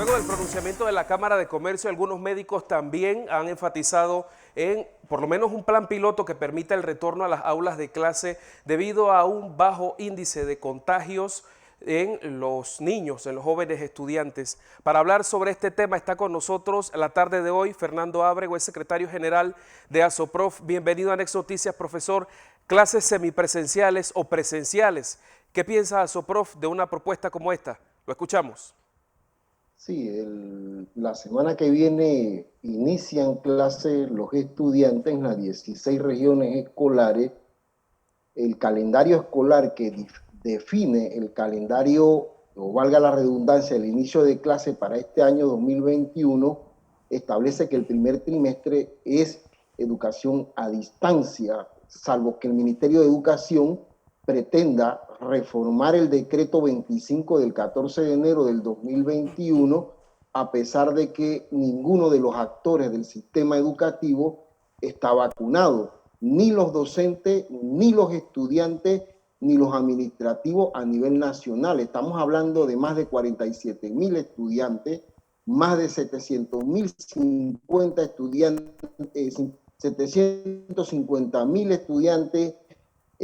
Luego del pronunciamiento de la Cámara de Comercio, algunos médicos también han enfatizado en por lo menos un plan piloto que permita el retorno a las aulas de clase debido a un bajo índice de contagios en los niños, en los jóvenes estudiantes. Para hablar sobre este tema está con nosotros la tarde de hoy Fernando Ábrego, es secretario general de ASOPROF. Bienvenido a Next Noticias, profesor. Clases semipresenciales o presenciales. ¿Qué piensa ASOPROF de una propuesta como esta? Lo escuchamos. Sí, la semana que viene inician clases los estudiantes en las 16 regiones escolares. El calendario escolar que define el calendario, o valga la redundancia, el inicio de clase para este año 2021, establece que el primer trimestre es educación a distancia, salvo que el Ministerio de Educación pretenda reformar el decreto 25 del 14 de enero del 2021, a pesar de que ninguno de los actores del sistema educativo está vacunado, ni los docentes, ni los estudiantes, ni los administrativos a nivel nacional. Estamos hablando de más de 47,000 estudiantes, más de 750 estudiantes, 750,000 estudiantes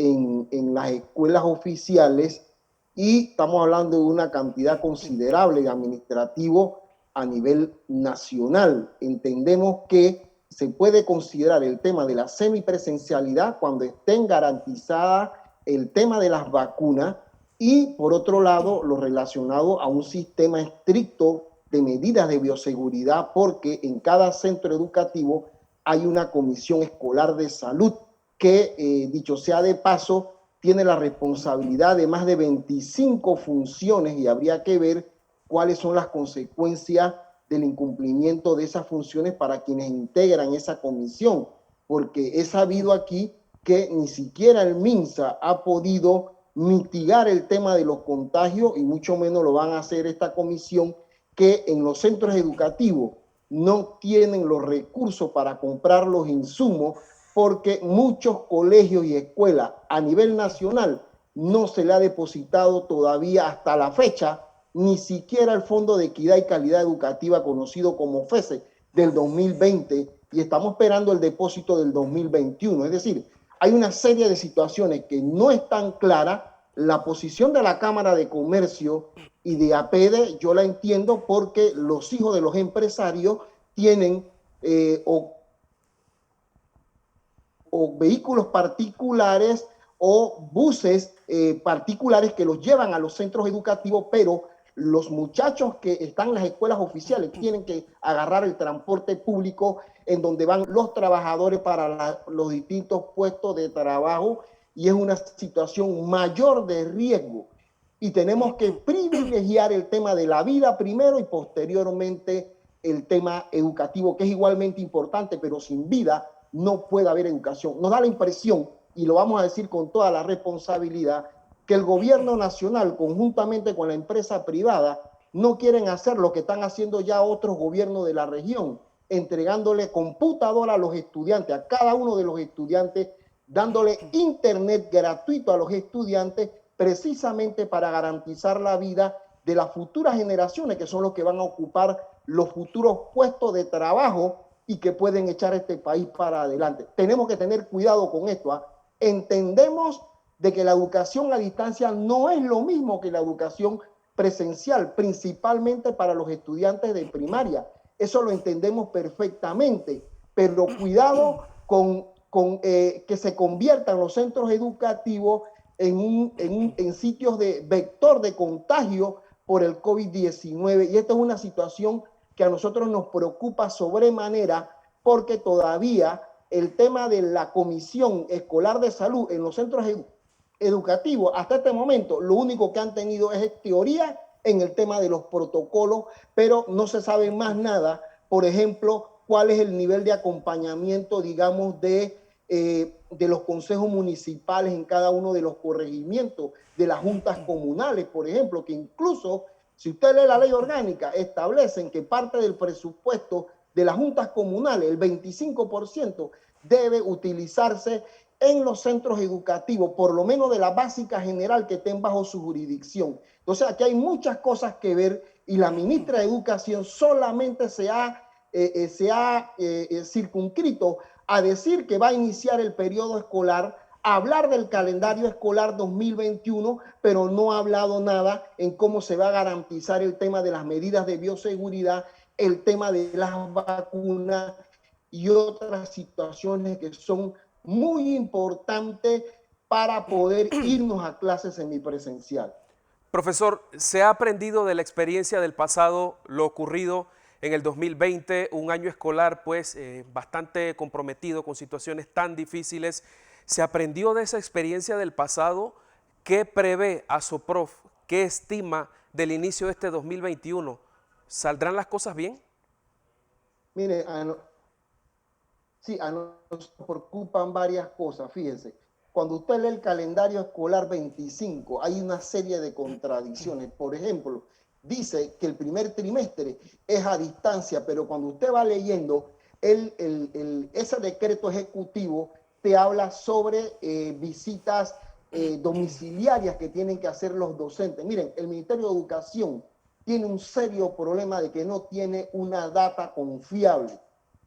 en las escuelas oficiales, y estamos hablando de una cantidad considerable de administrativos a nivel nacional. Entendemos que se puede considerar el tema de la semipresencialidad cuando estén garantizadas el tema de las vacunas y, por otro lado, lo relacionado a un sistema estricto de medidas de bioseguridad, porque en cada centro educativo hay una comisión escolar de salud que, dicho sea de paso, tiene la responsabilidad de más de 25 funciones, y habría que ver cuáles son las consecuencias del incumplimiento de esas funciones para quienes integran esa comisión, porque he sabido aquí que ni siquiera el MINSA ha podido mitigar el tema de los contagios, y mucho menos lo van a hacer esta comisión, que en los centros educativos no tienen los recursos para comprar los insumos, porque muchos colegios y escuelas a nivel nacional no se le ha depositado todavía hasta la fecha ni siquiera el Fondo de Equidad y Calidad Educativa, conocido como FESE, del 2020, y estamos esperando el depósito del 2021. Es decir, hay una serie de situaciones que no están claras. La posición de la Cámara de Comercio y de APEDE yo la entiendo, porque los hijos de los empresarios tienen o vehículos particulares o buses particulares que los llevan a los centros educativos, pero los muchachos que están en las escuelas oficiales tienen que agarrar el transporte público en donde van los trabajadores para los distintos puestos de trabajo, y es una situación mayor de riesgo. Y tenemos que privilegiar el tema de la vida primero y posteriormente el tema educativo, que es igualmente importante, pero sin vida no puede haber educación. Nos da la impresión, y lo vamos a decir con toda la responsabilidad, que el gobierno nacional, conjuntamente con la empresa privada, no quieren hacer lo que están haciendo ya otros gobiernos de la región, entregándole computadora a los estudiantes, a cada uno de los estudiantes, dándole internet gratuito a los estudiantes, precisamente para garantizar la vida de las futuras generaciones, que son los que van a ocupar los futuros puestos de trabajo y que pueden echar este país para adelante. Tenemos que tener cuidado con esto, ¿eh? Entendemos de que la educación a distancia no es lo mismo que la educación presencial, principalmente para los estudiantes de primaria. Eso lo entendemos perfectamente, pero cuidado con que se conviertan los centros educativos en sitios de vector de contagio por el COVID-19. Y esta es una situación que a nosotros nos preocupa sobremanera, porque todavía el tema de la Comisión Escolar de Salud en los centros educativos, hasta este momento, lo único que han tenido es teoría en el tema de los protocolos, pero no se sabe más nada. Por ejemplo, cuál es el nivel de acompañamiento, digamos, de los consejos municipales en cada uno de los corregimientos, de las juntas comunales, por ejemplo, que incluso, si usted lee la ley orgánica, establecen que parte del presupuesto de las juntas comunales, el 25%, debe utilizarse en los centros educativos, por lo menos de la básica general que estén bajo su jurisdicción. Entonces, aquí hay muchas cosas que ver, Y la ministra de Educación solamente se ha circunscrito a decir que va a iniciar el periodo escolar, a hablar del calendario escolar 2021, pero no ha hablado nada en cómo se va a garantizar el tema de las medidas de bioseguridad, el tema de las vacunas y otras situaciones que son muy importantes para poder irnos a clases semipresencial. Profesor, ¿se ha aprendido de la experiencia del pasado, lo ocurrido en el 2020, un año escolar pues bastante comprometido con situaciones tan difíciles? ¿Se aprendió de esa experiencia del pasado? ¿Qué prevé ASOPROF? ¿Qué estima del inicio de este 2021? ¿Saldrán las cosas bien? Mire, sí, a nos preocupan varias cosas, fíjense. Cuando usted lee el calendario escolar 25, hay una serie de contradicciones. Por ejemplo, dice que el primer trimestre es a distancia, pero cuando usted va leyendo ese decreto ejecutivo, te habla sobre visitas domiciliarias que tienen que hacer los docentes. Miren, el Ministerio de Educación tiene un serio problema de que no tiene una data confiable.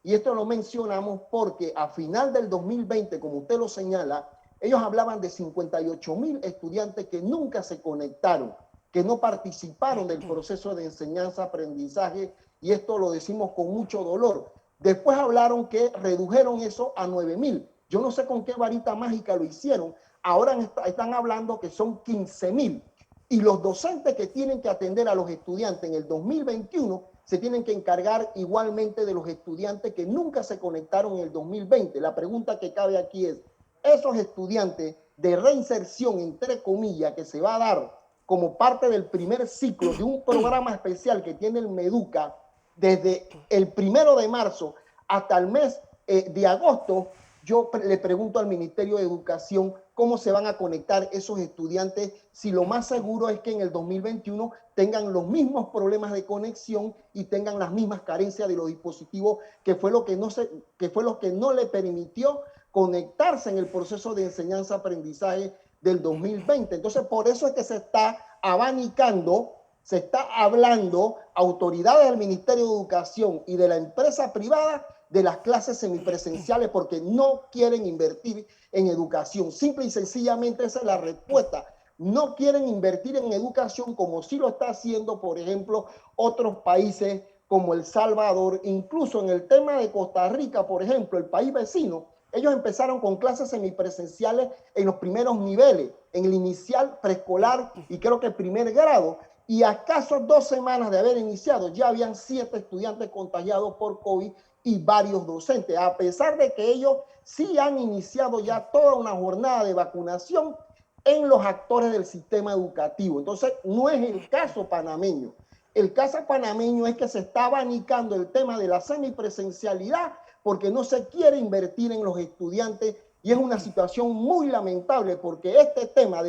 Y esto lo mencionamos porque a final del 2020, como usted lo señala, ellos hablaban de 58,000 estudiantes que nunca se conectaron, que no participaron del proceso de enseñanza-aprendizaje, y esto lo decimos con mucho dolor. Después hablaron que redujeron eso a 9,000. Yo no sé con qué varita mágica lo hicieron. Ahora están hablando que son 15,000. Y los docentes que tienen que atender a los estudiantes en el 2021 se tienen que encargar igualmente de los estudiantes que nunca se conectaron en el 2020. La pregunta que cabe aquí es, esos estudiantes de reinserción, entre comillas, que se va a dar como parte del primer ciclo de un programa especial que tiene el MEDUCA desde el 1 de marzo hasta el mes de agosto, yo le pregunto al Ministerio de Educación cómo se van a conectar esos estudiantes si lo más seguro es que en el 2021 tengan los mismos problemas de conexión y tengan las mismas carencias de los dispositivos, que fue lo que no le permitió conectarse en el proceso de enseñanza-aprendizaje del 2020. Entonces, por eso es que se está abanicando, se está hablando autoridades del Ministerio de Educación y de la empresa privada de las clases semipresenciales porque no quieren invertir en educación. Simple y sencillamente esa es la respuesta. No quieren invertir en educación como sí lo está haciendo, por ejemplo, otros países como El Salvador. Incluso en el tema de Costa Rica, por ejemplo, el país vecino, ellos empezaron con clases semipresenciales en los primeros niveles, en el inicial, preescolar y creo que primer grado. Y a escasos 2 semanas de haber iniciado, ya habían 7 estudiantes contagiados por COVID y varios docentes, a pesar de que ellos sí han iniciado ya toda una jornada de vacunación en los actores del sistema educativo. Entonces, no es el caso panameño. El caso panameño es que se está abanicando el tema de la semipresencialidad porque no se quiere invertir en los estudiantes y es una situación muy lamentable porque este tema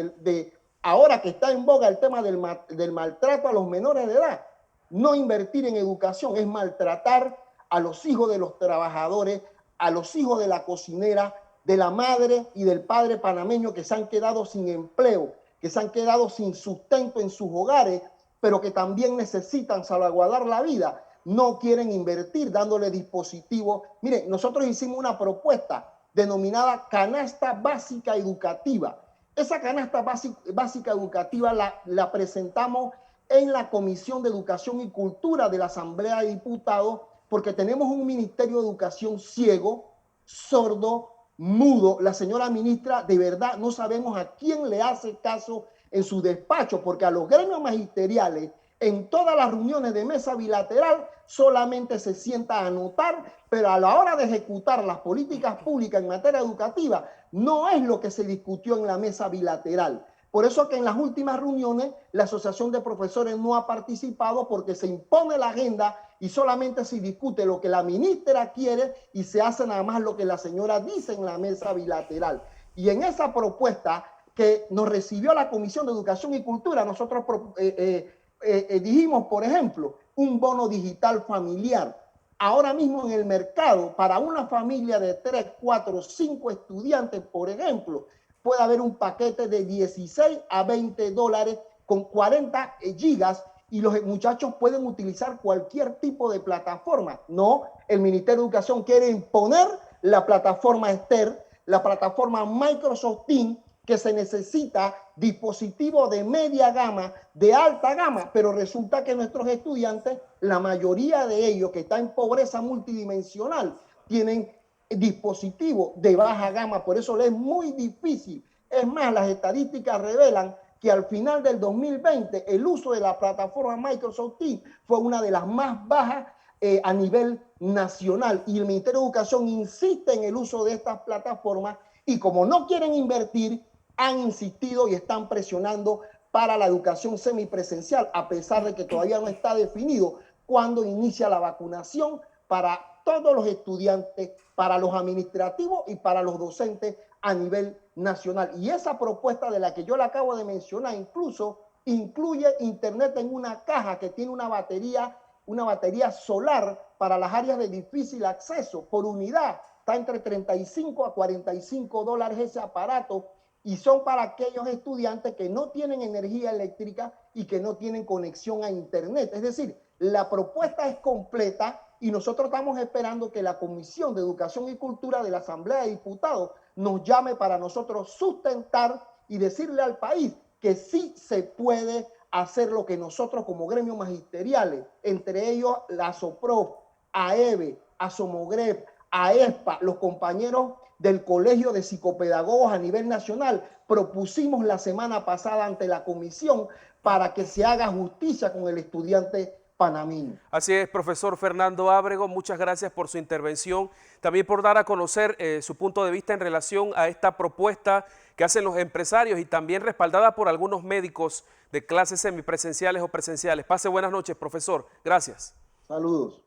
ahora que está en boga el tema del maltrato a los menores de edad, no invertir en educación es maltratar a los hijos de los trabajadores, a los hijos de la cocinera, de la madre y del padre panameño que se han quedado sin empleo, que se han quedado sin sustento en sus hogares, pero que también necesitan salvaguardar la vida. No quieren invertir dándole dispositivos. Miren, nosotros hicimos una propuesta denominada canasta básica educativa. Esa canasta básica educativa la presentamos en la Comisión de Educación y Cultura de la Asamblea de Diputados porque tenemos un Ministerio de Educación ciego, sordo, mudo. La señora ministra, de verdad, no sabemos a quién le hace caso en su despacho, porque a los gremios magisteriales, en todas las reuniones de mesa bilateral, solamente se sienta a anotar, pero a la hora de ejecutar las políticas públicas en materia educativa, no es lo que se discutió en la mesa bilateral. Por eso que en las últimas reuniones la Asociación de Profesores no ha participado porque se impone la agenda y solamente se discute lo que la ministra quiere y se hace nada más lo que la señora dice en la mesa bilateral. Y en esa propuesta que nos recibió la Comisión de Educación y Cultura, nosotros dijimos, por ejemplo, un bono digital familiar. Ahora mismo en el mercado, para una familia de 3, 4, 5 estudiantes, por ejemplo, puede haber un paquete de 16 a $20 con 40 gigas y los muchachos pueden utilizar cualquier tipo de plataforma. No, el Ministerio de Educación quiere imponer la plataforma Esther, la plataforma Microsoft Teams, que se necesita dispositivos de media gama, de alta gama, pero resulta que nuestros estudiantes, la mayoría de ellos que están en pobreza multidimensional, tienen dispositivos de baja gama, por eso les es muy difícil. Es más, las estadísticas revelan que al final del 2020 el uso de la plataforma Microsoft Teams fue una de las más bajas a nivel nacional, y el Ministerio de Educación insiste en el uso de estas plataformas, y como no quieren invertir, han insistido y están presionando para la educación semipresencial, a pesar de que todavía no está definido cuándo inicia la vacunación para todos los estudiantes, para los administrativos y para los docentes a nivel nacional. Y esa propuesta de la que yo le acabo de mencionar incluso incluye internet en una caja que tiene una batería solar para las áreas de difícil acceso por unidad. Está entre 35 a 45 dólares ese aparato, y son para aquellos estudiantes que no tienen energía eléctrica y que no tienen conexión a internet. Es decir, la propuesta es completa, y nosotros estamos esperando que la Comisión de Educación y Cultura de la Asamblea de Diputados nos llame para nosotros sustentar y decirle al país que sí se puede hacer lo que nosotros como gremios magisteriales, entre ellos la ASOPROF, AEBE, ASOMOGREP, AESPA, los compañeros del Colegio de Psicopedagogos a nivel nacional, propusimos la semana pasada ante la comisión para que se haga justicia con el estudiante panameño. Así es, profesor Fernando Ábrego, muchas gracias por su intervención, también por dar a conocer su punto de vista en relación a esta propuesta que hacen los empresarios y también respaldada por algunos médicos de clases semipresenciales o presenciales. Pase buenas noches, profesor. Gracias. Saludos.